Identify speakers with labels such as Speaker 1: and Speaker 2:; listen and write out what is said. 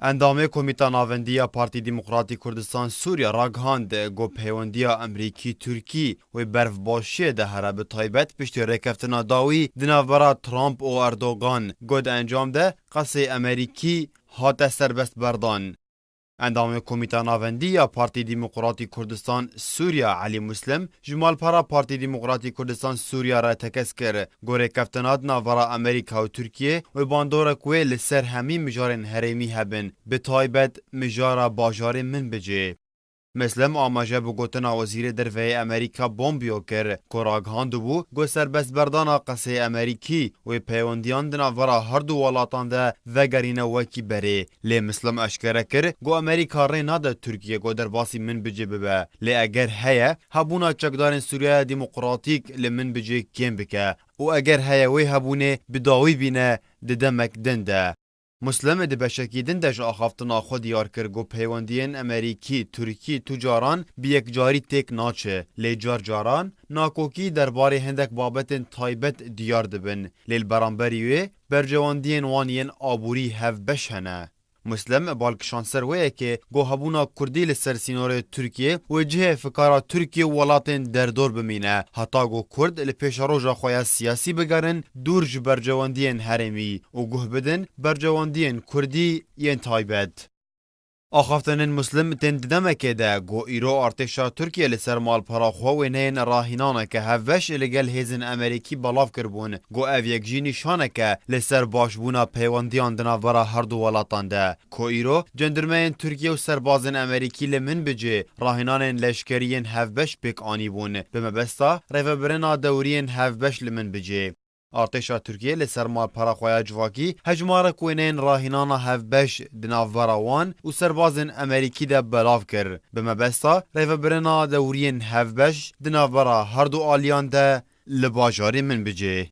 Speaker 1: اندامه کمیته ناوندی پارتی دموکراتی کردستان سوریه راگهاند گو پیوندیا امریکی ترکی و برف باشی ده هره به تایبت پشتی ریکفتنا داوی دنابرا ترامپ و اردوغان گود انجام ده قصه امریکی هات سربست بردان. اندام کمیته ناوندی پارتی دموکراتی کردستان سوریه علی مسلم جمال پارا پارتی دموکراتی کردستان سوریه را تکس کرد گوره کفتنات ناورا امریکا و ترکیه و باندور کوه لسر همی مجارن هرمی هبن به تایبت مجارا باجار من بجه. مسلم آماجه بو گوتنا وزیر دروی امریکا بومبیو کر کراغهاند بو گو سربست بردانا قصه امریکی و پیوندیان دنا ورا هر دو ولاتان ده وگرین وکی بره لی مسلم اشکره کر گو امریکا رینا ده ترکیه گو در باسی من بجه ببه لی اگر هیا هبونا چکدارن سوریه دموکراتیک لی من بجه کم بکه و اگر هیا وی هبونه بداوی بینه ددمک دنده. مسلم دی بشکیدن دش آخافتنا خود دیار کر گو پیوندین امریکی ترکی تجاران بیک جاری تک ناچه لی جار جاران ناکوکی درباره هندک بابت تایبت دیار دبن لیل برانبریوی برجواندین وانین آبوری هف بشهنه. مسلم بالک شانسر ویه که گو هبونا کردی لسر سینور ترکیه و جه فکارا ترکیه ولاتن در دور بمینه حتا گو کرد لپیش روژا خواه سیاسی بگرن دور برجواندین هرمی و گوه بدن برجواندین کردی ین تایبت. آخافتنین مسلم تند دمکه ده گو ایرو ارتشا ترکیه لسر مال پراخوا و نین راهینانه که هفش لگل هیزن امریکی بلاف کربون گو او یک جی نشانه که لسر باشبونا پیوندیان دنا ورا هر دو ولاتان ده کو ایرو جندرمین ترکیه و سربازن امریکی لمن بجه راهینانین لشکرین هفبش بک آنی بون بمبستا ریفبرنا دورین هفبش لمن بجه. ارتشا ترکیه لسر مال پراخویا جواکی هجمار کوینین راهینانا هفبش دناوراوان و سربازن امریکی ده بلاف کر بمبستا ریفبرنا دورین هفبش دناورا هر دو آلیان ده لباجاری من بجه.